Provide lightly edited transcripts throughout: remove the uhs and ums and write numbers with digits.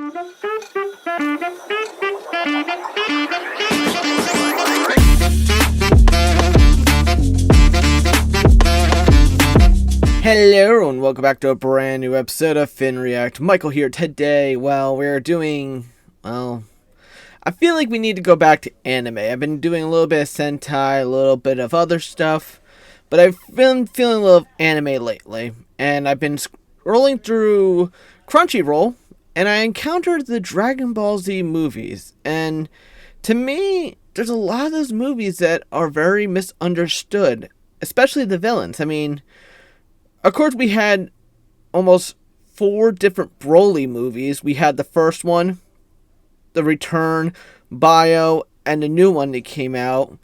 Hello and welcome back to a brand new episode of Finn React. Michael here today. We're doing, I feel like we need to go back to anime. I've been doing a little bit of Sentai, a little bit of other stuff, but I've been feeling a little anime lately. And I've been scrolling through Crunchyroll, and I encountered the Dragon Ball Z movies. And to me, there's a lot of those movies that are very misunderstood, especially the villains. I mean, of course, we had almost 4 different Broly movies. We had the first one, The Return, Bio, and the new one that came out.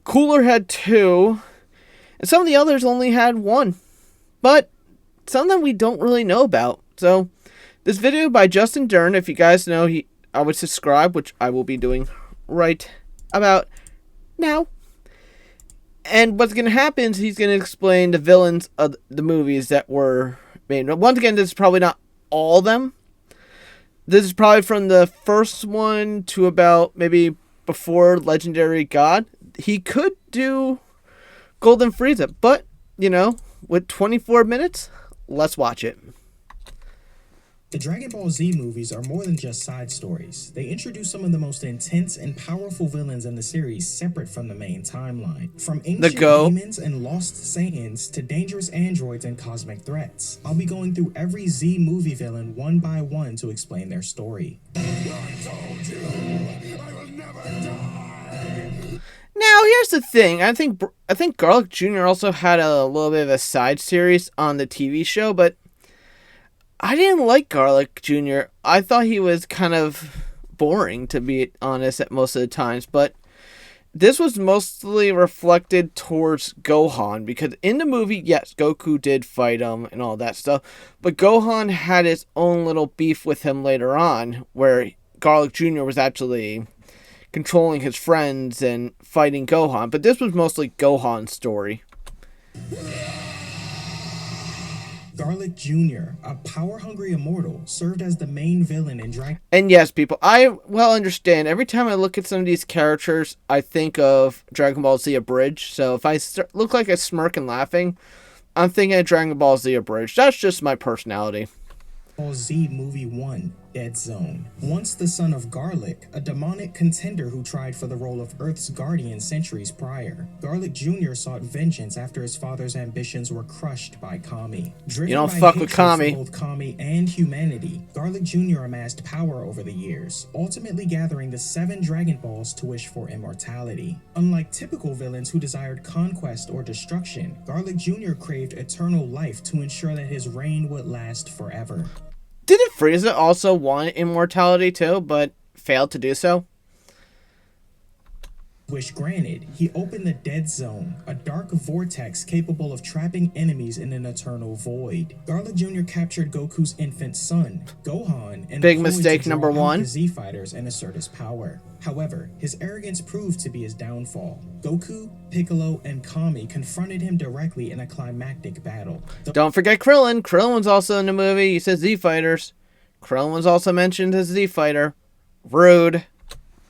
Cooler had 2, and some of the others only had 1. But some of them we don't really know about. So, this video by Justin Dern, if you guys know, I would subscribe, which I will be doing right about now. And what's going to happen is he's going to explain the villains of the movies that were made. Once again, this is probably not all of them. This is probably from the first one to about maybe before Legendary God. He could do Golden Frieza, but, with 24 minutes, let's watch it. The Dragon Ball Z movies are more than just side stories. They introduce some of the most intense and powerful villains in the series separate from the main timeline. From ancient demons and lost Saiyans to dangerous androids and cosmic threats. I'll be going through every Z movie villain one by one to explain their story. I told you, I will never die. Now, here's the thing. I think Garlic Jr. also had a little bit of a side series on the TV show, but I didn't like Garlic Jr. I thought he was kind of boring, to be honest, at most of the times. But this was mostly reflected towards Gohan. Because in the movie, yes, Goku did fight him and all that stuff. But Gohan had his own little beef with him later on. Where Garlic Jr. was actually controlling his friends and fighting Gohan. But this was mostly Gohan's story. Garlic Jr., a power-hungry immortal, served as the main villain in Dragon. And yes, people, I well understand. Every time I look at some of these characters, I think of Dragon Ball Z Abridged. So if I look like I smirk and laughing, I'm thinking of Dragon Ball Z Abridged. That's just my personality. Ball Z Movie 1, Dead Zone. Once the son of Garlic, a demonic contender who tried for the role of Earth's guardian centuries prior, Garlic Jr. sought vengeance after his father's ambitions were crushed by Kami. You don't fuck with Kami. Both Kami and humanity, Garlic Jr. amassed power over the years, ultimately gathering the 7 Dragon Balls to wish for immortality. Unlike typical villains who desired conquest or destruction, Garlic Jr. craved eternal life to ensure that his reign would last forever. Didn't Frieza also want immortality too, but failed to do so? Wish granted, he opened the Dead Zone, a dark vortex capable of trapping enemies in an eternal void. Garlic Jr. captured Goku's infant son, Gohan, and big mistake number 1. The Z Fighters and assert his power. However, his arrogance proved to be his downfall. Goku, Piccolo, and Kami confronted him directly in a climactic battle. Don't forget Krillin. Krillin was also in the movie. He says Z Fighters. Krillin was also mentioned as Z Fighter. Rude.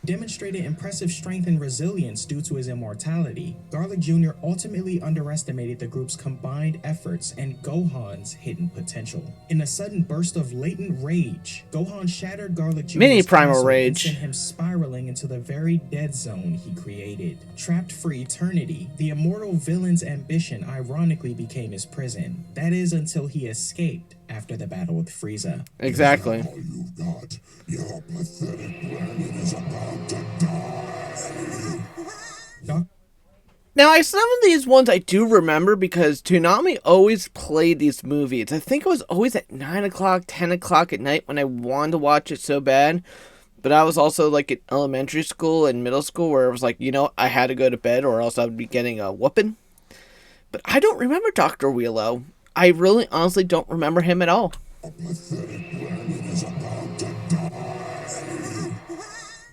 Demonstrated impressive strength and resilience due to his immortality, Garlic Jr. ultimately underestimated the group's combined efforts and Gohan's hidden potential. In a sudden burst of latent rage, Gohan shattered Garlic Jr.'s mini primal rage and sent him spiraling into the very dead zone he created. Trapped for eternity, the immortal villain's ambition ironically became his prison. That is until he escaped after the battle with Frieza. Exactly. All you've got, your pathetic planet is about to die. Now, some of these ones I do remember because Toonami always played these movies. I think it was always at 9 o'clock, 10 o'clock at night when I wanted to watch it so bad. But I was also like in elementary school and middle school where it was like, I had to go to bed or else I would be getting a whooping. But I don't remember Dr. Wheelo. I really honestly don't remember him at all.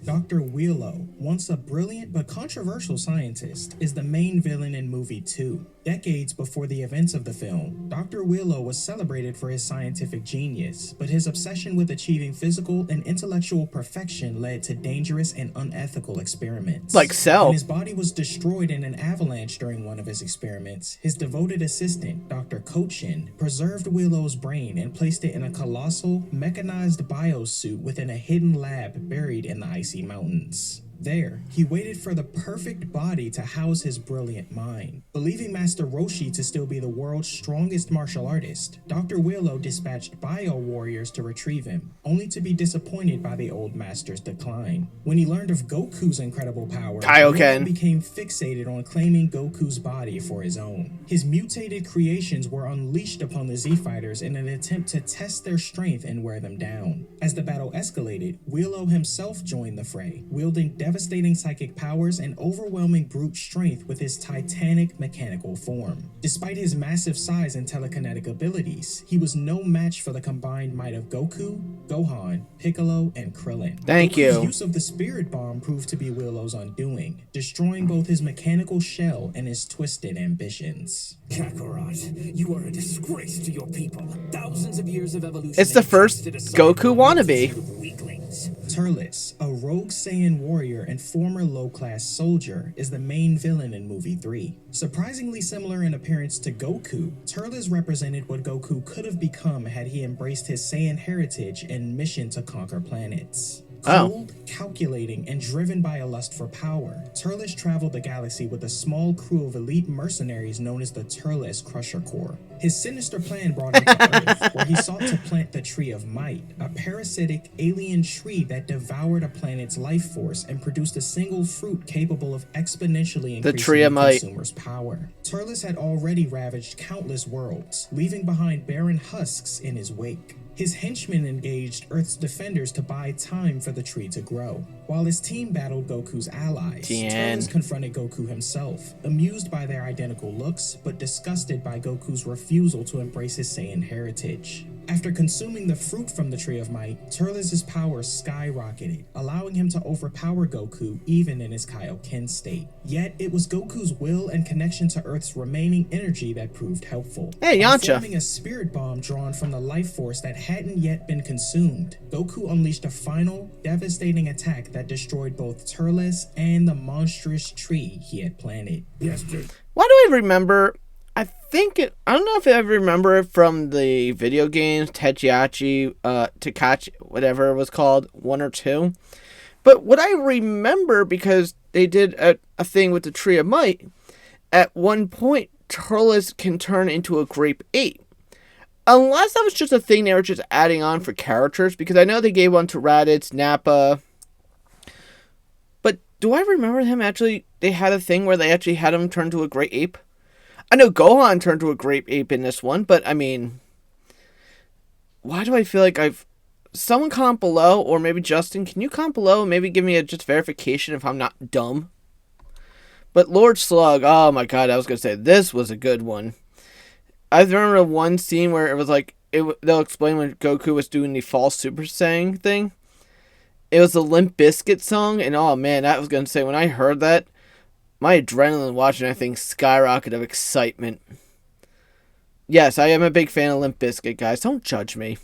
Dr. Wheelo, once a brilliant but controversial scientist, is the main villain in movie 2. Decades before the events of the film, Dr. Wheelo was celebrated for his scientific genius, but his obsession with achieving physical and intellectual perfection led to dangerous and unethical experiments. Like Cell. When his body was destroyed in an avalanche during one of his experiments, his devoted assistant, Dr. Kochin, preserved Wheelo's brain and placed it in a colossal, mechanized biosuit within a hidden lab buried in the icy mountains. There, he waited for the perfect body to house his brilliant mind. Believing Master Roshi to still be the world's strongest martial artist, Dr. Wheelo dispatched bio warriors to retrieve him, only to be disappointed by the old master's decline. When he learned of Goku's incredible power, Kaioken Wheelo became fixated on claiming Goku's body for his own. His mutated creations were unleashed upon the Z-Fighters in an attempt to test their strength and wear them down. As the battle escalated, Wheelo himself joined the fray, wielding devastating psychic powers and overwhelming brute strength with his titanic mechanical form. Despite his massive size and telekinetic abilities, he was no match for the combined might of Goku, Gohan, Piccolo, and Krillin. Thank Goku's you. use of the Spirit Bomb proved to be Wheelo's undoing, destroying both his mechanical shell and his twisted ambitions. Kakarot, you are a disgrace to your people. Thousands of years of evolution. It's the first Goku wannabe. Weaklings. Turles, a rogue Saiyan warrior and former low-class soldier, is the main villain in movie 3. Surprisingly similar in appearance to Goku, Turles represented what Goku could have become had he embraced his Saiyan heritage and mission to conquer planets. Cold, calculating, and driven by a lust for power, Turles traveled the galaxy with a small crew of elite mercenaries known as the Turles Crusher Corps. His sinister plan brought him to Earth, where he sought to plant the Tree of Might, a parasitic alien tree that devoured a planet's life force and produced a single fruit capable of exponentially increasing The Tree of Might. consumer's power. Turles had already ravaged countless worlds, leaving behind barren husks in his wake. His henchmen engaged Earth's defenders to buy time for the tree to grow. While his team battled Goku's allies, Turles confronted Goku himself, amused by their identical looks, but disgusted by Goku's refusal to embrace his Saiyan heritage. After consuming the fruit from the Tree of Might, Turles' power skyrocketed, allowing him to overpower Goku even in his Kaioken state. Yet, it was Goku's will and connection to Earth's remaining energy that proved helpful. Hey, By Yamcha. forming a spirit bomb drawn from the life force that hadn't yet been consumed, Goku unleashed a final, devastating attack that destroyed both Turles and the monstrous tree he had planted. Why do I remember? I don't know if I remember it from the video games, Takachi, whatever it was called, 1 or 2. But what I remember, because they did a thing with the Tree of Might, at one point, Turles can turn into a grape ape. Unless that was just a thing they were just adding on for characters, because I know they gave one to Raditz, Nappa. But do I remember him actually, they had a thing where they actually had him turn to a great ape? I know Gohan turned to a grape ape in this one, but I mean, why do I feel like someone comment below, or maybe Justin, can you comment below and maybe give me just verification if I'm not dumb? But Lord Slug, oh my god, I was going to say, this was a good one. I remember one scene where it was like, they'll explain when Goku was doing the false Super Saiyan thing. It was the Limp Bizkit song, and oh man, I was going to say, when I heard that, my adrenaline watching that thing skyrocketed of excitement. Yes, I am a big fan of Limp Bizkit, guys. Don't judge me.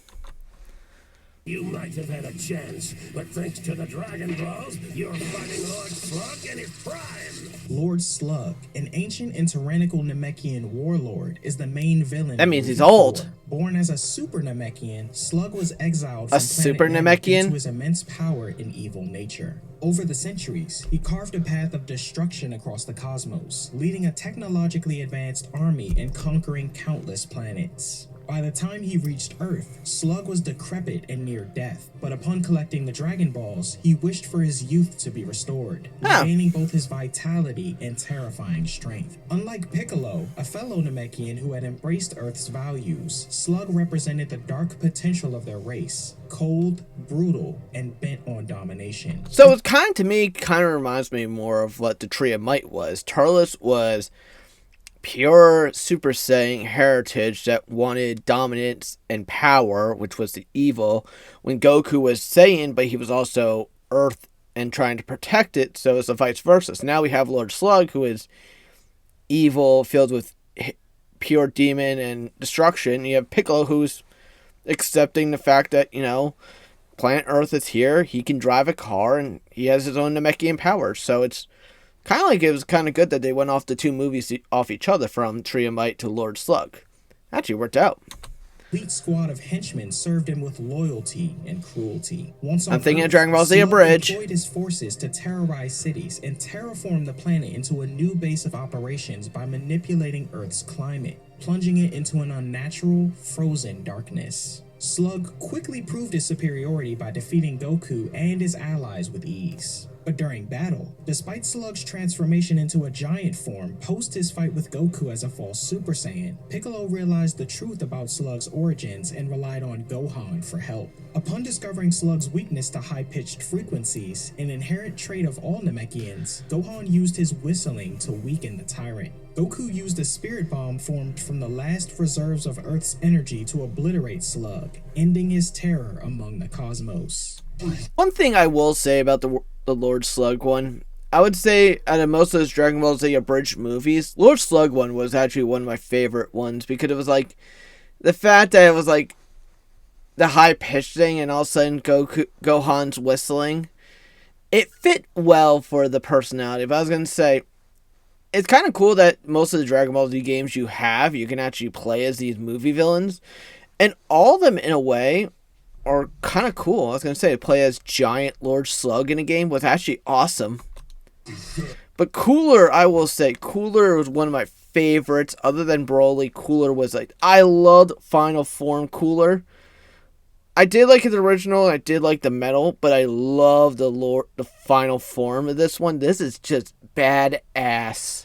You might have had a chance, but thanks to the Dragon Balls, you're fighting Lord Slug in his prime. Lord Slug, an ancient and tyrannical Namekian warlord, is the main villain. That means he's old. Born as a super Namekian, Slug was exiled A from super planet Namek due Namekian? to his immense power and evil nature. Over the centuries, he carved a path of destruction across the cosmos, leading a technologically advanced army and conquering countless planets. By the time he reached Earth, Slug was decrepit and near death, but upon collecting the Dragon Balls, he wished for his youth to be restored, regaining both his vitality and terrifying strength. Unlike Piccolo, a fellow Namekian who had embraced Earth's values, Slug represented the dark potential of their race, cold, brutal, and bent on domination. So it kind of reminds me more of what the Tree of Might was. Turles was pure Super Saiyan heritage that wanted dominance and power, which was the evil, when Goku was Saiyan, but he was also Earth and trying to protect it, so it's the vice versa. So now we have Lord Slug, who is evil, filled with pure demon and destruction. You have Piccolo, who's accepting the fact that, planet Earth is here, he can drive a car, and he has his own Namekian powers. So it's kind of like it was kind of good that they went off the two movies off each other, from Tree of Might to Lord Slug. Actually worked out. Elite squad of henchmen served him with loyalty and cruelty. Once on I'm thinking Earth, of Dragon Ball Z Slug Abridged. deployed his forces to terrorize cities and terraform the planet into a new base of operations by manipulating Earth's climate, plunging it into an unnatural, frozen darkness. Slug quickly proved his superiority by defeating Goku and his allies with ease. But during battle, despite Slug's transformation into a giant form post his fight with Goku as a false Super Saiyan, Piccolo realized the truth about Slug's origins and relied on Gohan for help. Upon discovering Slug's weakness to high-pitched frequencies, an inherent trait of all Namekians, Gohan used his whistling to weaken the tyrant. Goku used a spirit bomb formed from the last reserves of Earth's energy to obliterate Slug, ending his terror among the cosmos. One thing I will say about the Lord Slug one, I would say out of most of those Dragon Ball Z abridged movies, Lord Slug one was actually one of my favorite ones, because it was like the fact that it was like the high pitched thing, and all of a sudden Gohan's whistling. It fit well for the personality. But I was gonna say, it's kind of cool that most of the Dragon Ball Z games you can actually play as these movie villains, and all of them in a way are kind of cool. I was going to say, play as giant Lord Slug in a game was actually awesome. But Cooler, I will say, Cooler was one of my favorites. Other than Broly, Cooler was like, I loved Final Form Cooler. I did like his original, and I did like the metal, but I love the Final Form of this one. This is just badass.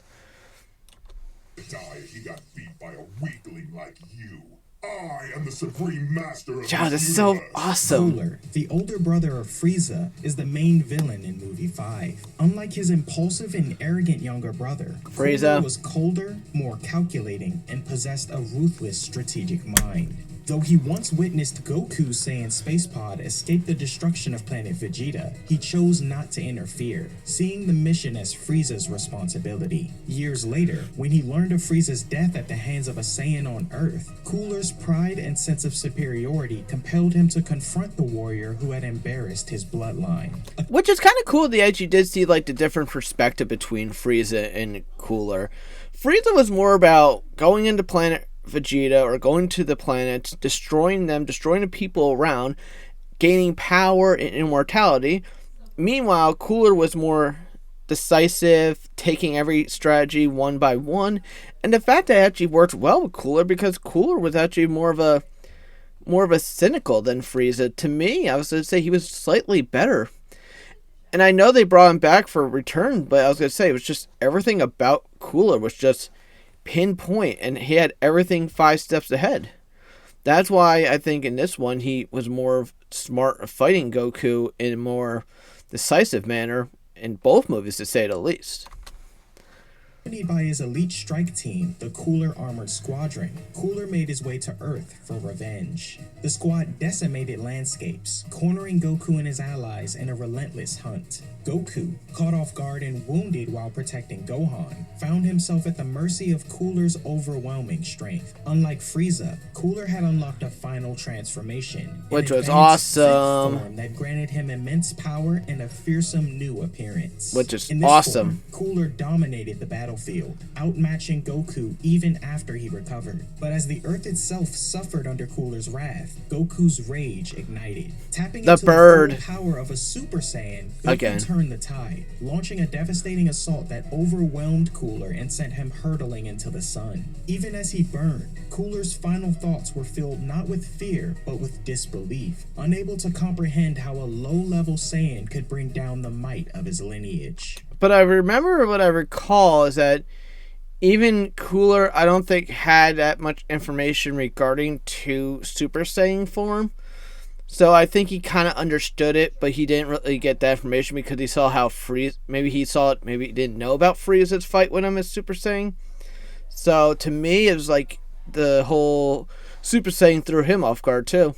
Die if he got beat by a weakling like you. I am the supreme master of God, this that's so universe. awesome. Cooler, the older brother of Frieza, is the main villain in movie 5. Unlike his impulsive and arrogant younger brother, Frieza Cooler was colder, more calculating, and possessed a ruthless strategic mind. Though he once witnessed Goku's Saiyan space pod escape the destruction of planet Vegeta, he chose not to interfere, seeing the mission as Frieza's responsibility. Years later, when he learned of Frieza's death at the hands of a Saiyan on Earth, Cooler's pride and sense of superiority compelled him to confront the warrior who had embarrassed his bloodline. Which is kind of cool. They actually did see like the different perspective between Frieza and Cooler. Frieza was more about going into planet Vegeta, or going to the planets, destroying them, destroying the people around, gaining power and immortality. Meanwhile, Cooler was more decisive, taking every strategy one by one, and the fact that it actually worked well with Cooler, because Cooler was actually more of a cynical than Frieza. To me, I was going to say he was slightly better. And I know they brought him back for a return, but I was going to say it was just everything about Cooler was just pinpoint, and he had everything 5 steps ahead. That's why I think in this one he was more smart of fighting Goku in a more decisive manner in both movies, to say the least. Accompanied by his elite strike team, the Cooler Armored Squadron, Cooler made his way to Earth for revenge. The squad decimated landscapes, cornering Goku and his allies in a relentless hunt. Goku, caught off guard and wounded while protecting Gohan, found himself at the mercy of Cooler's overwhelming strength. Unlike Frieza, Cooler had unlocked a final transformation, which an was advanced fifth awesome. form that granted him immense power and a fearsome new appearance. Which is In this awesome. form, Cooler dominated the battlefield, outmatching Goku even after he recovered. But as the Earth itself suffered under Cooler's wrath, Goku's rage ignited. Tapping The into bird. the full power of a Super Saiyan, Goku Again. turned the tide, launching a devastating assault that overwhelmed Cooler and sent him hurtling into the sun. Even as he burned, Cooler's final thoughts were filled not with fear, but with disbelief, unable to comprehend how a low-level Saiyan could bring down the might of his lineage. But I remember, what I recall is that even Cooler, I don't think, had that much information regarding to Super Saiyan form. So I think he kind of understood it, but he didn't really get that information because he saw how Frieza, maybe he saw it, maybe he didn't know about Frieza's fight with him as Super Saiyan. So to me, it was like the whole Super Saiyan threw him off guard too.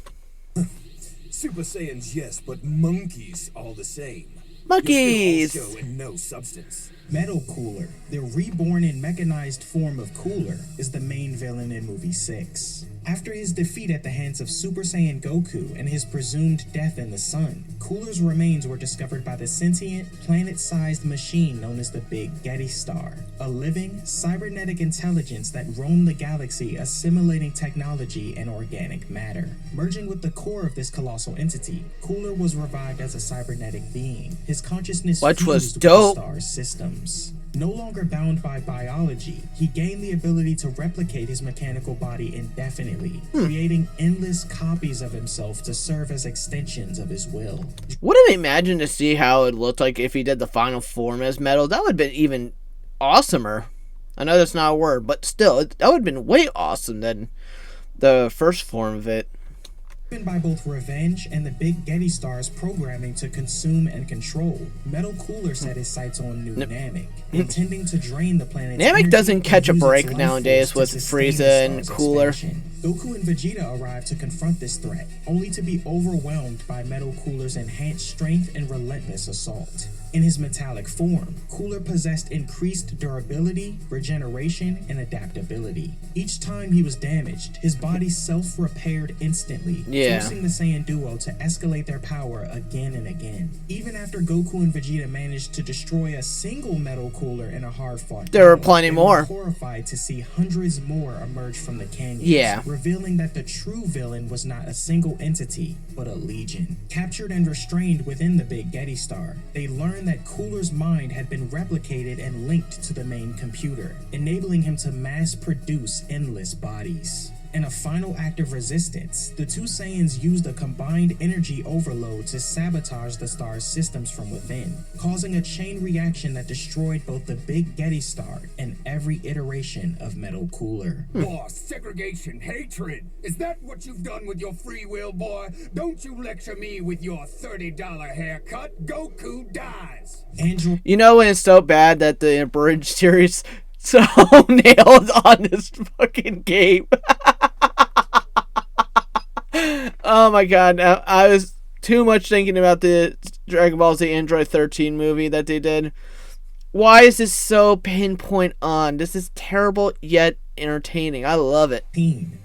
Super Saiyans, yes, but monkeys all the same. Monkeys! You're still all show and no substance. Metal Cooler, the reborn and mechanized form of Cooler, is the main villain in movie 6. After his defeat at the hands of Super Saiyan Goku and his presumed death in the sun, Cooler's remains were discovered by the sentient, planet-sized machine known as the Big Getty Star, a living, cybernetic intelligence that roamed the galaxy assimilating technology and organic matter. Merging with the core of this colossal entity, Cooler was revived as a cybernetic being, his consciousness Which was fused with dope. the star's systems. No longer bound by biology, he gained the ability to replicate his mechanical body indefinitely, creating endless copies of himself to serve as extensions of his will. Wouldn't imagine to see how it looked like if he did the final form as Metal. That would have been even awesomer. I know that's not a word, but still, that would have been way awesome than the first form of it. Driven by both revenge and the Big Getty Star's programming to consume and control, Metal Cooler set his sights on New Namek, intending to drain the planet's Namek energy doesn't and catch a use its break life nowadays force with to sustain the Frieza and star's Cooler. expansion. Goku and Vegeta arrive to confront this threat, only to be overwhelmed by Metal Cooler's enhanced strength and relentless assault. In his metallic form, Cooler possessed increased durability, regeneration, and adaptability. Each time he was damaged, his body self-repaired instantly, forcing the Saiyan duo to escalate their power again and again. Even after Goku and Vegeta managed to destroy a single Metal Cooler in a hard-fought There were battle, plenty they more. were horrified to see hundreds more emerge from the canyons, revealing that the true villain was not a single entity, but a legion. Captured and restrained within the Big Getty Star, they learned that Cooler's mind had been replicated and linked to the main computer, enabling him to mass-produce endless bodies. In a final act of resistance, the two Saiyans used a combined energy overload to sabotage the star's systems from within, causing a chain reaction that destroyed both the Big Getty Star and every iteration of Metal Cooler. Boss, segregation, hatred. Is that what you've done with your free will, boy? Don't you lecture me with your $30 haircut. Goku dies. Android You know when it's so bad that the abridged series so nailed on this fucking game. Oh my god, I was too much thinking about the Dragon Ball Z Android 13 movie that they did. Why is this so pinpoint on? This is terrible yet entertaining. I love it.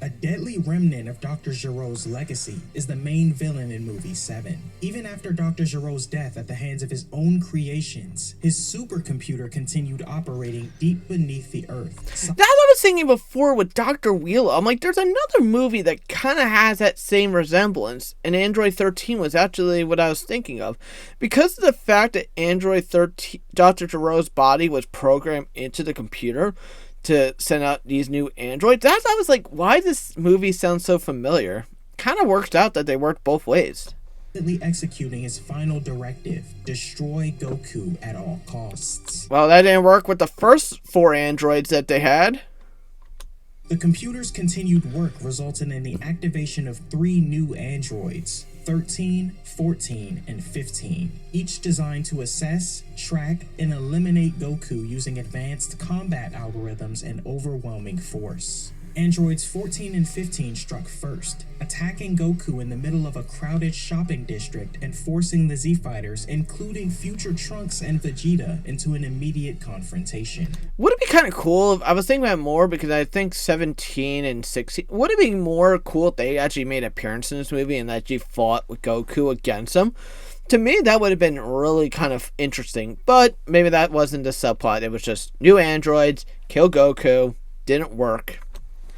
A deadly remnant of Dr. Gero's legacy is the main villain in movie 7. Even after Dr. Gero's death at the hands of his own creations, his supercomputer continued operating deep beneath the earth. That's what I was thinking before with Dr. Wheeler. I'm like, there's another movie that kind of has that same resemblance, and Android 13 was actually what I was thinking of. Because of the fact that Android 13, Dr. Gero's body was programmed into the computer to send out these new androids, I was like, why does this movie sound so familiar? Kind of worked out that they worked both ways. Executing his final directive, destroy Goku at all costs. Well, that didn't work with the first 4 androids that they had. The computer's continued work resulted in the activation of 3 new androids, 13, 14, and 15, each designed to assess, track, and eliminate Goku using advanced combat algorithms and overwhelming force. Androids 14 and 15 struck first, attacking Goku in the middle of a crowded shopping district and forcing the Z-Fighters, including future Trunks and Vegeta, into an immediate confrontation. Would it be kind of cool if, I was thinking about it more because I think 17 and 16, would it be more cool if they actually made an appearance in this movie and actually fought with Goku against them? To me, that would have been really kind of interesting, but maybe that wasn't the subplot. It was just new androids, kill Goku, didn't work.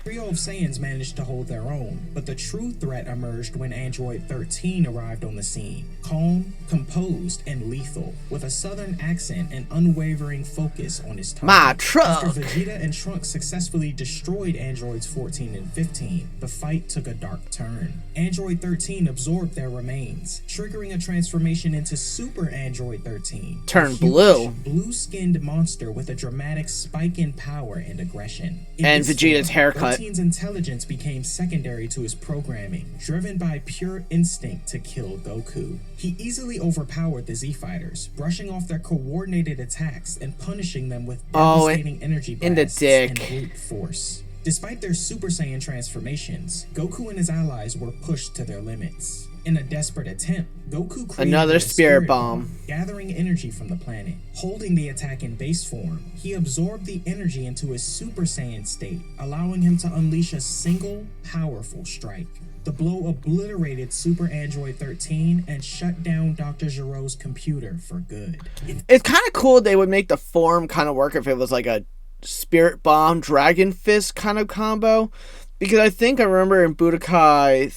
The trio of Saiyans managed to hold their own, but the true threat emerged when Android 13 arrived on the scene. Calm, composed, and lethal, with a southern accent and unwavering focus on his target. My truck! After Vegeta and Trunks successfully destroyed Androids 14 and 15, the fight took a dark turn. Android 13 absorbed their remains, triggering a transformation into Super Android 13. Turned a huge, blue. blue-skinned monster with a dramatic spike in power and aggression. In And this Vegeta's form, haircut. 13's intelligence became secondary to his programming, driven by pure instinct to kill Goku. He easily overpowered the Z-Fighters, brushing off their coordinated attacks and punishing them with devastating energy in the blasts dick. and brute force. Despite their Super Saiyan transformations, Goku and his allies were pushed to their limits. In a desperate attempt, Goku created Another a spirit bomb. gathering energy from the planet. Holding the attack in base form, he absorbed the energy into his Super Saiyan state, allowing him to unleash a single, powerful strike. The blow obliterated Super Android 13 and shut down Dr. Gero's computer for good. It's kind of cool they would make the form kind of work if it was like a Spirit Bomb Dragon Fist kind of combo, because I think I remember in Budokai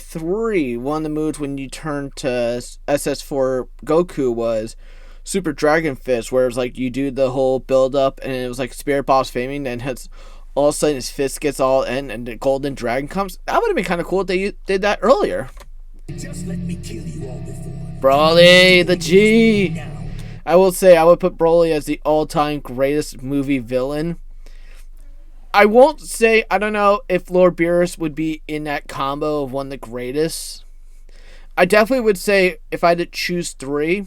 3, one of the moves when you turn to SS4 Goku was Super Dragon Fist, where it was like you do the whole build up and it was like Spirit Bomb's faming, and has all of a sudden his fist gets all in and the golden dragon comes. That would have been kind of cool if they did that earlier. Just let me kill you all before. Broly, the G. I will say I would put Broly as the all-time greatest movie villain. I won't say, I don't know if Lord Beerus would be in that combo of one of the greatest. I definitely would say if I had to choose 3,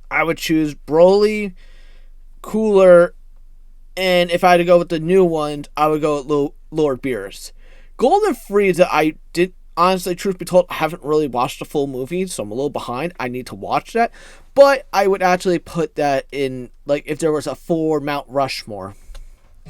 I would choose Broly, Cooler, and if I had to go with the new ones, I would go with Lord Beerus. Golden Frieza, I did, honestly, truth be told, I haven't really watched the full movie, so I'm a little behind. I need to watch that. But I would actually put that in, like, if there was a 4 Mount Rushmore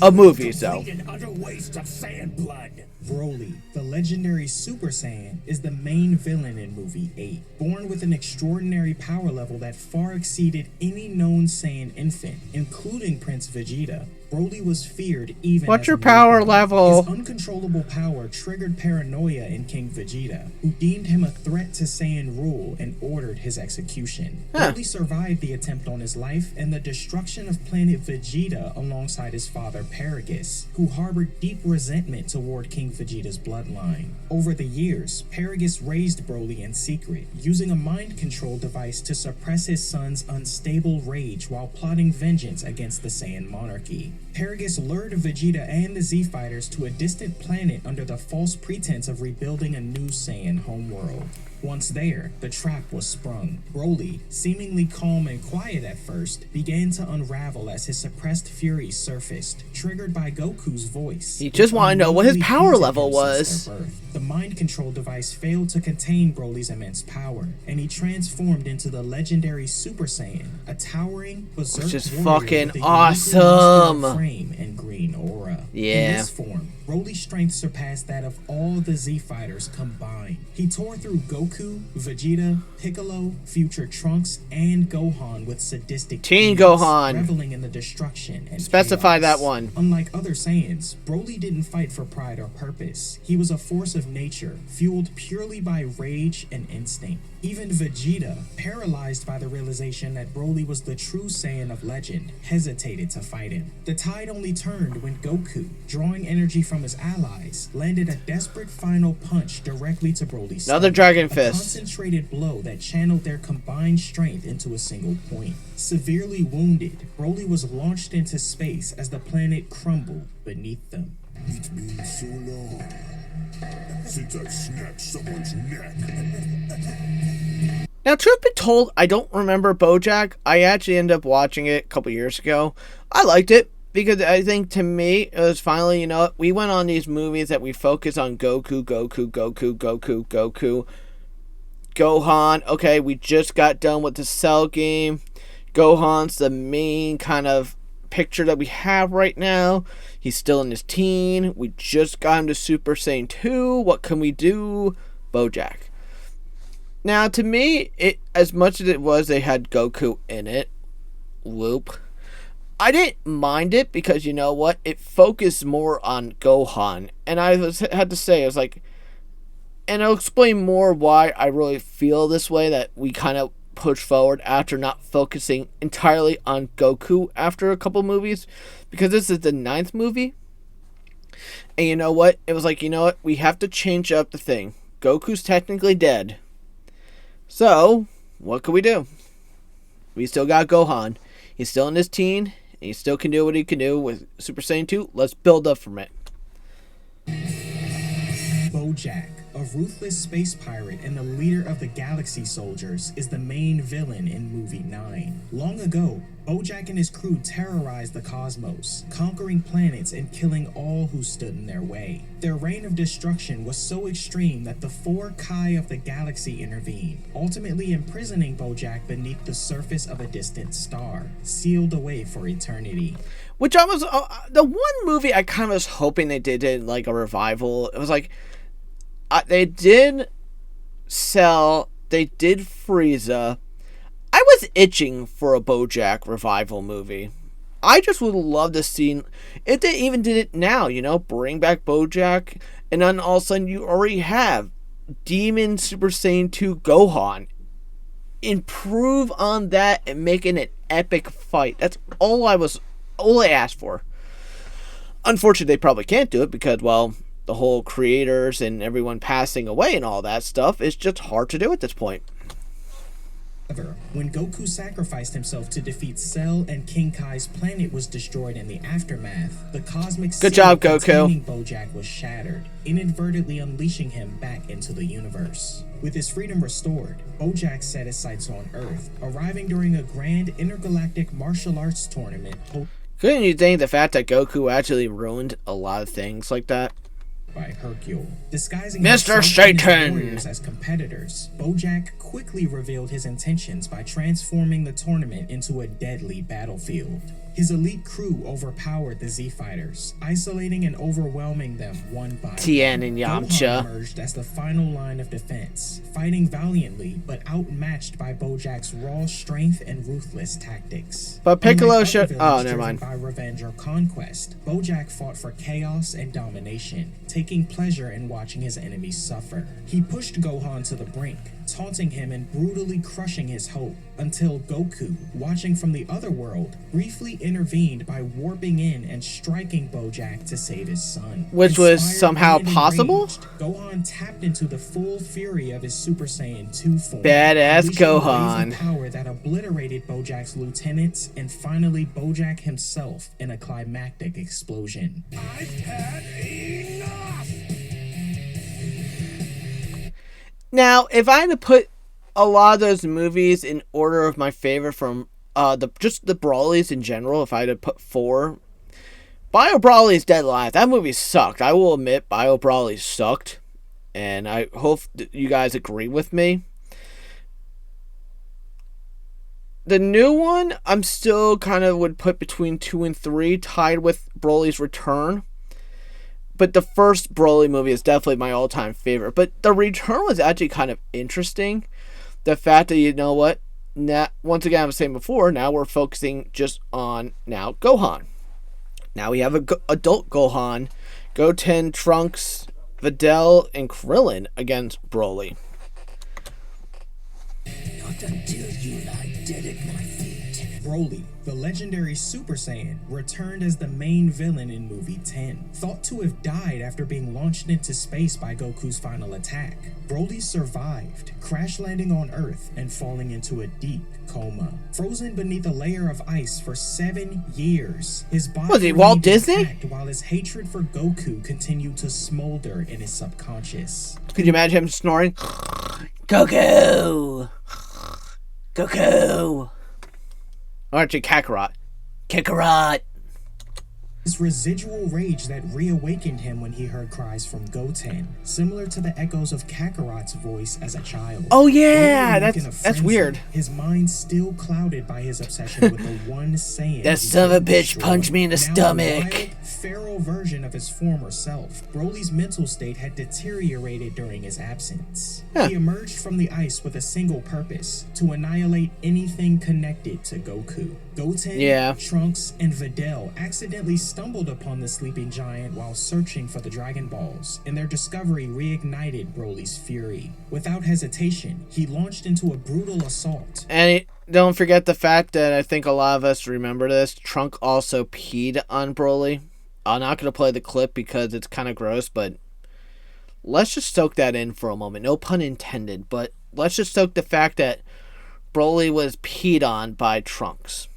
of movies, though. An utter waste of Saiyan blood. Broly, the legendary Super Saiyan, is the main villain in movie 8. Born with an extraordinary power level that far exceeded any known Saiyan infant, including Prince Vegeta, Broly was feared even What's as your a power newborn. level? His uncontrollable power triggered paranoia in King Vegeta, who deemed him a threat to Saiyan rule and ordered his execution. Broly survived the attempt on his life and the destruction of planet Vegeta alongside his father Paragus, who harbored deep resentment toward King Vegeta's bloodline. Over the years, Paragus raised Broly in secret, using a mind control device to suppress his son's unstable rage while plotting vengeance against the Saiyan monarchy. Paragus lured Vegeta and the Z-Fighters to a distant planet under the false pretense of rebuilding a new Saiyan homeworld. Once there, the trap was sprung. Broly, seemingly calm and quiet at first, began to unravel as his suppressed fury surfaced, triggered by Goku's voice. He just wanted to know what his power level was. The mind control device failed to contain Broly's immense power, and he transformed into the legendary Super Saiyan, a towering berserk Which is warrior fucking with a uniquely awesome. muscular frame and green aura. Yeah. In this form, Broly's strength surpassed that of all the Z-Fighters combined. He tore through Goku, Vegeta, Piccolo, future Trunks, and Gohan with sadistic Teen ease, Gohan. reveling in the destruction and Specify chaos. that one. Unlike other Saiyans, Broly didn't fight for pride or purpose. He was a force of nature, fueled purely by rage and instinct. Even Vegeta, paralyzed by the realization that Broly was the true Saiyan of legend, hesitated to fight him. The tide only turned when Goku, drawing energy from his allies, landed a desperate final punch directly to Broly's Another stomach. Dragon A Fist. concentrated blow that channeled their combined strength into a single point. Severely wounded, Broly was launched into space as the planet crumbled beneath them. It's been so long since I snapped someone's neck. Now, truth be told, I don't remember BoJack. I actually ended up watching it a couple years ago. I liked it because I think, to me, it was finally, you know, we went on these movies that we focus on Goku, Gohan. Okay, we just got done with the Cell game. Gohan's the main kind of picture that we have right now. He's still in his teen. We just got him to Super Saiyan 2. What can we do? BoJack. Now, to me, it, as much as it was they had Goku in it, Loop, I didn't mind it because, you know what, it focused more on Gohan. And I had to say, I was like, and I'll explain more why I really feel this way, that we kind of push forward after not focusing entirely on Goku after a couple movies, because this is the 9th movie. And you know what, it was like, you know what, we have to change up the thing. Goku's technically dead. So, what can we do? We still got Gohan. He's still in his teen. And he still can do what he can do with Super Saiyan 2. Let's build up from it. BoJack, a ruthless space pirate and the leader of the Galaxy Soldiers, is the main villain in movie 9. Long ago, Bojack and his crew terrorized the cosmos, conquering planets and killing all who stood in their way. Their reign of destruction was so extreme that the 4 Kai of the galaxy intervened, ultimately imprisoning Bojack beneath the surface of a distant star, sealed away for eternity. Which I was the one movie I kind of was hoping they did like a revival. It was like they did Frieza. I was itching for a BoJack revival movie. I just would love to see if they even did it now. Bring back BoJack, and then all of a sudden you already have Demon Super Saiyan 2 Gohan. Improve on that and make it an epic fight. That's all I asked for. Unfortunately, they probably can't do it because, well, the whole creators and everyone passing away and all that stuff is just hard to do at this point. However, when Goku sacrificed himself to defeat Cell and King Kai's planet was destroyed in the aftermath, the cosmic Good job, Goku. containing Bojack was shattered, inadvertently unleashing him back into the universe. With his freedom restored, Bojack set his sights on Earth, arriving during a grand intergalactic martial arts tournament. Couldn't you think the fact that Goku actually ruined a lot of things like that? By Hercule. Disguising Mr. himself and his Satan warriors as competitors, Bojack quickly revealed his intentions by transforming the tournament into a deadly battlefield. His elite crew overpowered the Z-Fighters, isolating and overwhelming them one by one. Tien and Yamcha Gohan emerged as the final line of defense, fighting valiantly but outmatched by Bojack's raw strength and ruthless tactics. But Piccolo Unlike should... other Oh, villains never driven mind. by revenge or conquest, Bojack fought for chaos and domination, taking pleasure in watching his enemies suffer. He pushed Gohan to the brink, taunting him and brutally crushing his hope, until Goku, watching from the other world, briefly intervened by warping in and striking Bojack to save his son. Which was Inspired somehow and possible? enraged, Gohan tapped into the full fury of his Super Saiyan 2 form. Badass unleashing a wave Gohan. of power that obliterated Bojack's lieutenants and finally Bojack himself in a climactic explosion. I've had enough! Now, if I had to put a lot of those movies in order of my favorite from the Brawlies in general, if I had to put 4, Bio Brawlies Dead Alive. That movie sucked. I will admit Bio Brawlies sucked, and I hope you guys agree with me. The new one, I'm still kind of would put between 2 and 3, tied with Broly's Return. But the first Broly movie is definitely my all-time favorite. But the Return was actually kind of interesting. The fact that, you know what, now, once again, I was saying before, now we're focusing just on now Gohan. Now we have adult Gohan, Goten, Trunks, Videl, and Krillin against Broly. Not until you lie dead at my feet. Broly, the legendary Super Saiyan, returned as the main villain in movie 10. Thought to have died after being launched into space by Goku's final attack, Broly survived, crash landing on Earth and falling into a deep coma. Frozen beneath a layer of ice for 7 years, his body Was he Walt remained Disney? intact while his hatred for Goku continued to smolder in his subconscious. Could you imagine him snoring? Goku! Goku! Or actually, Kakarot. Kakarot! This residual rage that reawakened him when he heard cries from Goten, similar to the echoes of Kakarot's voice as a child. Oh yeah, Broly awoke in a that's frenzy, weird. His mind still clouded by his obsession with the one Saiyan. That he son of a couldn't bitch destroy. punched me in the Now stomach. A wild, feral version of his former self, Broly's mental state had deteriorated during his absence. Huh. He emerged from the ice with a single purpose: to annihilate anything connected to Goku. Goten, Yeah. Trunks, and Videl accidentally stumbled upon the sleeping giant while searching for the Dragon Balls, and their discovery reignited Broly's fury. Without hesitation, he launched into a brutal assault. And don't forget the fact that I think a lot of us remember this. Trunk also peed on Broly. I'm not going to play the clip because it's kind of gross, but let's just soak that in for a moment. No pun intended, but let's just soak the fact that Broly was peed on by Trunks.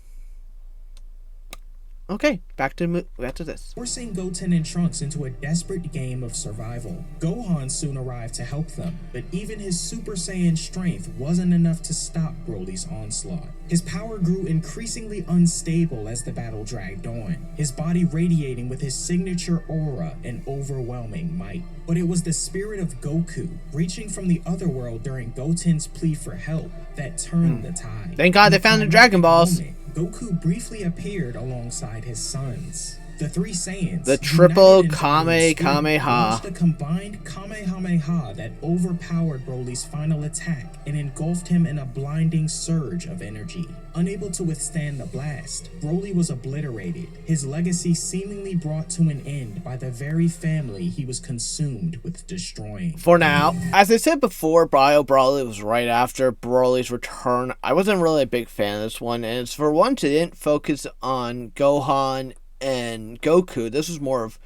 Okay, back to this. Forcing Goten and Trunks into a desperate game of survival. Gohan soon arrived to help them, but even his Super Saiyan strength wasn't enough to stop Broly's onslaught. His power grew increasingly unstable as the battle dragged on, his body radiating with his signature aura and overwhelming might. But it was the spirit of Goku, reaching from the other world during Goten's plea for help, that turned the tide. Thank God they found the Dragon Balls. Goku briefly appeared alongside his sons. The three Saiyans, the triple Kamehameha, launched a combined Kamehameha that overpowered Broly's final attack and engulfed him in a blinding surge of energy. Unable to withstand the blast, Broly was obliterated, his legacy seemingly brought to an end by the very family he was consumed with destroying. For now, as I said before, Bio Broly was right after Broly's return. I wasn't really a big fan of this one, and it's for one, it didn't focus on Gohan and Goku. This was more of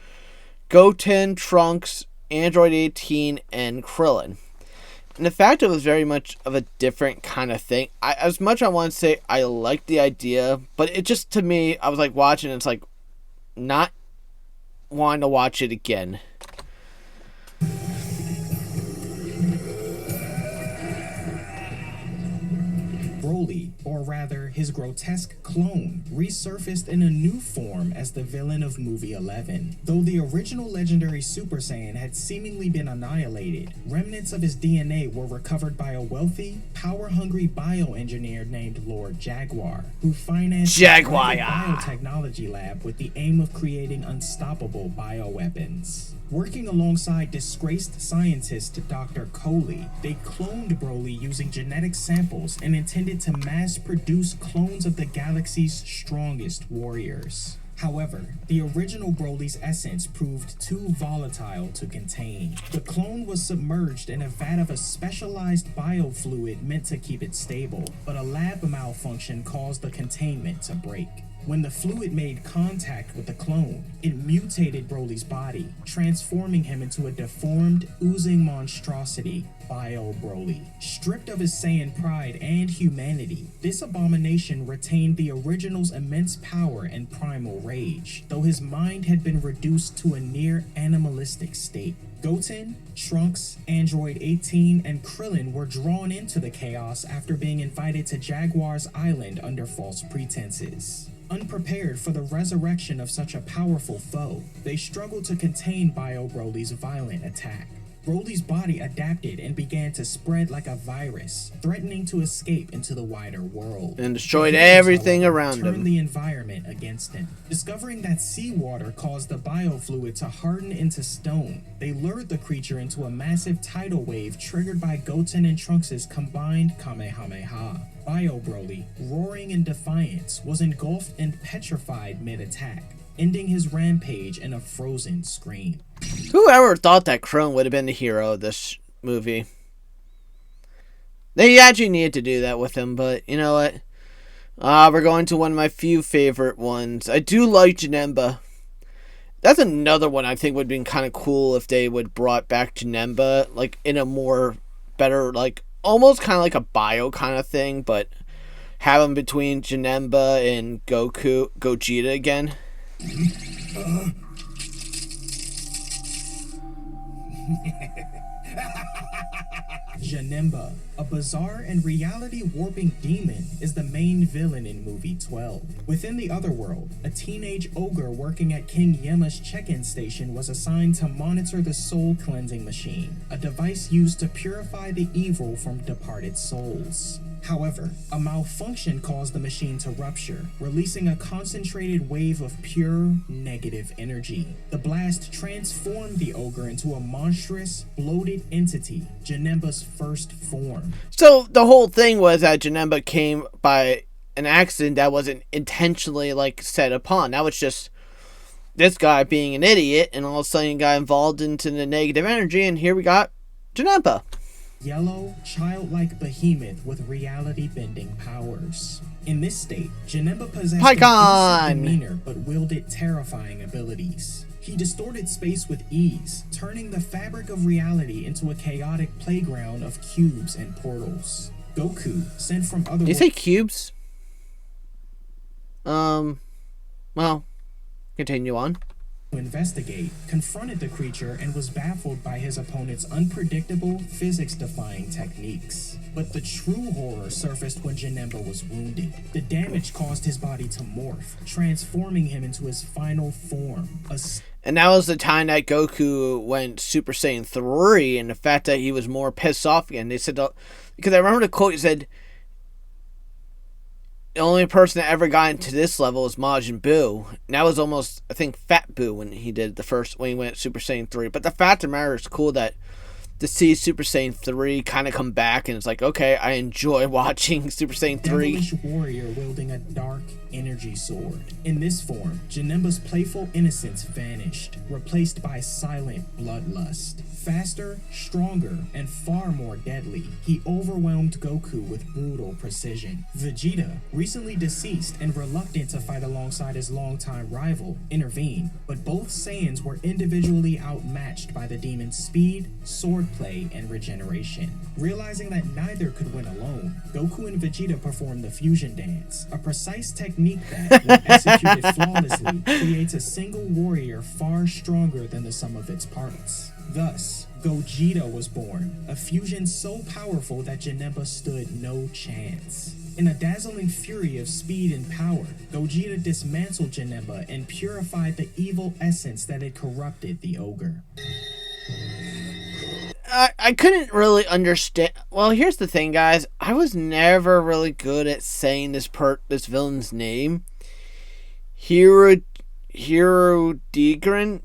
Goten, Trunks, Android 18, and Krillin. And the fact it was very much of a different kind of thing. As much I want to say I liked the idea, but it just, to me, I was like watching it, it's like not wanting to watch it again. Broly, or rather his grotesque clone, resurfaced in a new form as the villain of movie 11. Though the original legendary Super Saiyan had seemingly been annihilated, remnants of his DNA were recovered by a wealthy, power-hungry bioengineer named Lord Jaguar, who financed a biotechnology lab with the aim of creating unstoppable bioweapons. Working alongside disgraced scientist Dr. Coley, they cloned Broly using genetic samples and intended to mass-produce clones of the galaxy's strongest warriors. However, the original Broly's essence proved too volatile to contain. The clone was submerged in a vat of a specialized biofluid meant to keep it stable, but a lab malfunction caused the containment to break. When the fluid made contact with the clone, it mutated Broly's body, transforming him into a deformed, oozing monstrosity, Bio Broly. Stripped of his Saiyan pride and humanity, this abomination retained the original's immense power and primal rage, though his mind had been reduced to a near animalistic state. Goten, Trunks, Android 18, and Krillin were drawn into the chaos after being invited to Jaguar's Island under false pretenses. Unprepared for the resurrection of such a powerful foe, they struggled to contain Bio Broly's violent attack. Broly's body adapted and began to spread like a virus, threatening to escape into the wider world. And destroyed everything around him. Turned the environment against him. Discovering that seawater caused the biofluid to harden into stone, they lured the creature into a massive tidal wave triggered by Goten and Trunks' combined Kamehameha. Bio Broly, roaring in defiance, was engulfed and petrified mid-attack, ending his rampage in a frozen scream. Whoever thought that Krillin would have been the hero of this movie? They actually needed to do that with him, but you know what? We're going to one of my few favorite ones. I do like Janemba. That's another one I think would have been kind of cool if they would brought back Janemba, like in a more better, like almost kind of like a bio kind of thing, but have him between Janemba and Gogeta again. Janemba, a bizarre and reality-warping demon, is the main villain in movie 12. Within the Otherworld, a teenage ogre working at King Yema's check-in station was assigned to monitor the soul cleansing machine, a device used to purify the evil from departed souls. However, a malfunction caused the machine to rupture, releasing a concentrated wave of pure, negative energy. The blast transformed the ogre into a monstrous, bloated entity, Janemba's first form. So the whole thing was that Janemba came by an accident that wasn't intentionally, like, set upon. That was just this guy being an idiot, and all of a sudden he got involved into the negative energy, and here we got Janemba. Yellow, childlike behemoth with reality-bending powers. In this state, Janemba possessed an innocent demeanor but wielded terrifying abilities. He distorted space with ease, turning the fabric of reality into a chaotic playground of cubes and portals. Goku, sent from other... Did you say cubes? Well, Continue on. Investigate, confronted the creature, and was baffled by his opponent's unpredictable, physics-defying techniques. But the true horror surfaced when Janemba was wounded. The damage caused his body to morph, transforming him into his final form. And that was the time that Goku went Super Saiyan 3, and the fact that he was more pissed off again. They said, because I remember the quote, he said, the only person that ever got into this level was Majin Buu. And that was almost, I think, Fat Buu when he went Super Saiyan 3. But the fact of the matter is cool that to see Super Saiyan 3 kind of come back, and it's like, okay, I enjoy watching Super Saiyan 3. Devilish warrior wielding a dark energy sword. In this form, Janemba's playful innocence vanished, replaced by silent bloodlust. Faster, stronger, and far more deadly, he overwhelmed Goku with brutal precision. Vegeta, recently deceased and reluctant to fight alongside his longtime rival, intervened, but both Saiyans were individually outmatched by the demon's speed, swordplay, and regeneration. Realizing that neither could win alone, Goku and Vegeta performed the fusion dance, a precise technique that, when executed flawlessly, creates a single warrior far stronger than the sum of its parts. Thus, Gogeta was born, a fusion so powerful that Janemba stood no chance. In a dazzling fury of speed and power, Gogeta dismantled Janemba and purified the evil essence that had corrupted the ogre. I couldn't really understand. Well, here's the thing, guys. I was never really good at saying this villain's name. Hero Degarn.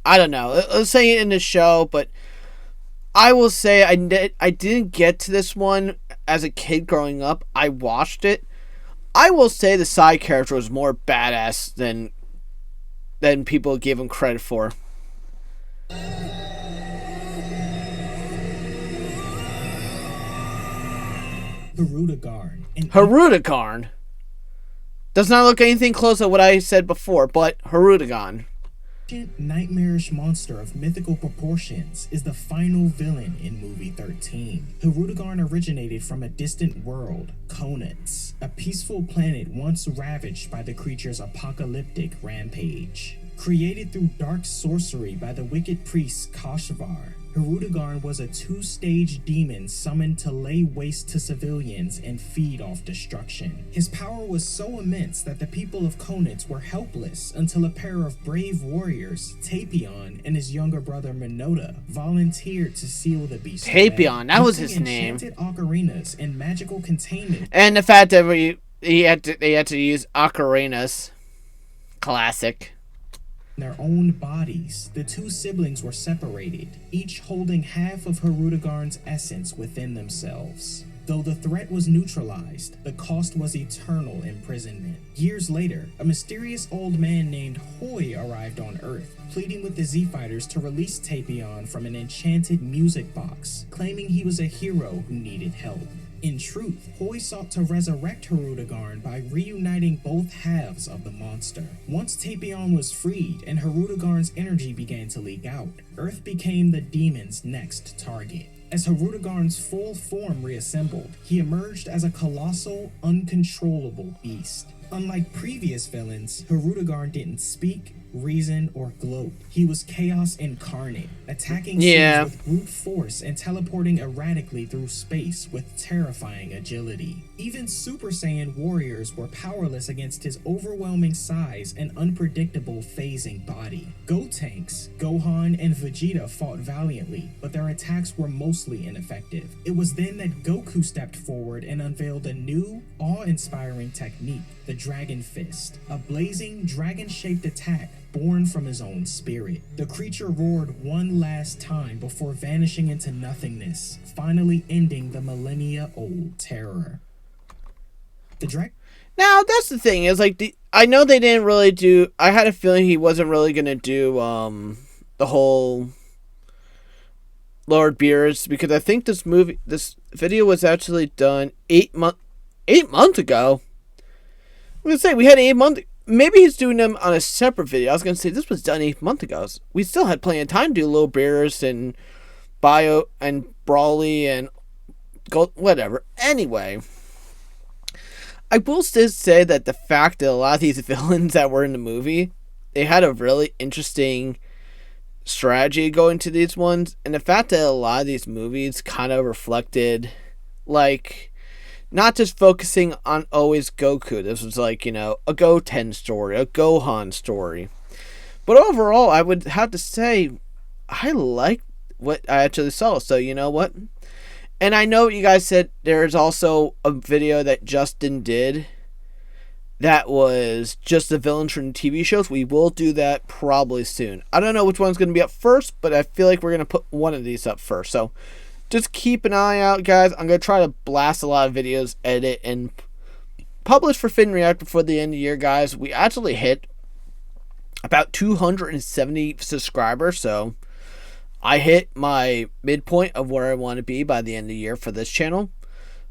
I don't know. Let's say it in the show, but I will say I didn't get to this one as a kid growing up. I watched it. I will say the side character was more badass than people give him credit for. Hirudegarn does not look anything close to what I said before, but Hirudegarn. Nightmarish monster of mythical proportions is the final villain in movie 13. Hirudegarn originated from a distant world, Konitz, a peaceful planet once ravaged by the creature's apocalyptic rampage. Created through dark sorcery by the wicked priest Kashvar, Hirudegarn was a two-stage demon summoned to lay waste to civilians and feed off destruction. His power was so immense that the people of Konitz were helpless until a pair of brave warriors, Tapion and his younger brother Minota, volunteered to seal the beast. Tapion, that was his name. Enchanted ocarinas and magical containment. And the fact that they had to use ocarinas, classic. Their own bodies, the two siblings were separated, each holding half of Hirudegarn's essence within themselves. Though the threat was neutralized, the cost was eternal imprisonment. Years later, a mysterious old man named Hoi arrived on Earth, pleading with the Z-Fighters to release Tapion from an enchanted music box, claiming he was a hero who needed help. In truth, Hoi sought to resurrect Hirudegarn by reuniting both halves of the monster. Once Tapion was freed and Hirudegarn's energy began to leak out, Earth became the demon's next target. As Hirudegarn's full form reassembled, he emerged as a colossal, uncontrollable beast. Unlike previous villains, Hirudegarn didn't speak, reason, or gloat. He was chaos incarnate, attacking scenes with brute force and teleporting erratically through space with terrifying agility. Even Super Saiyan warriors were powerless against his overwhelming size and unpredictable phasing body. Gotenks, Gohan, and Vegeta fought valiantly, but their attacks were mostly ineffective. It was then that Goku stepped forward and unveiled a new, awe-inspiring technique, the Dragon Fist, a blazing, dragon-shaped attack born from his own spirit. The creature roared one last time before vanishing into nothingness, finally ending the millennia-old terror. Now, that's the thing, is like, I know they didn't really do, I had a feeling he wasn't really going to do the whole Lord Beerus, because I think this video was actually done 8 months ago. I'm going to say, we had 8 months. Maybe he's doing them on a separate video. I was going to say, this was done 8 months ago. We still had plenty of time to do Lil Beerus and Bio and Brawly and Gold, whatever. Anyway, I will still say that the fact that a lot of these villains that were in the movie, they had a really interesting strategy going to these ones, and the fact that a lot of these movies kind of reflected, like, not just focusing on always Goku. This was like, you know, a Goten story, a Gohan story. But overall, I would have to say, I liked what I actually saw. So, you know what? And I know you guys said there's also a video that Justin did that was just the villains from the TV shows. We will do that probably soon. I don't know which one's going to be up first, but I feel like we're going to put one of these up first. So just keep an eye out, guys. I'm going to try to blast a lot of videos, edit, and publish for Finn React before the end of the year, guys. We actually hit about 270 subscribers, so I hit my midpoint of where I want to be by the end of the year for this channel.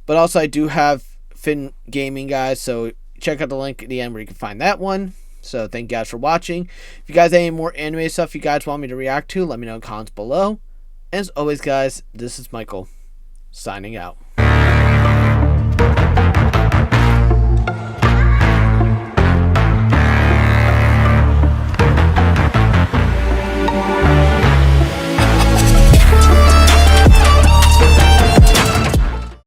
But also I do have Finn Gaming, guys, so check out the link at the end where you can find that one. So thank you guys for watching. If you guys have any more anime stuff you guys want me to react to, let me know in the comments below. And as always, guys, this is Michael, signing out.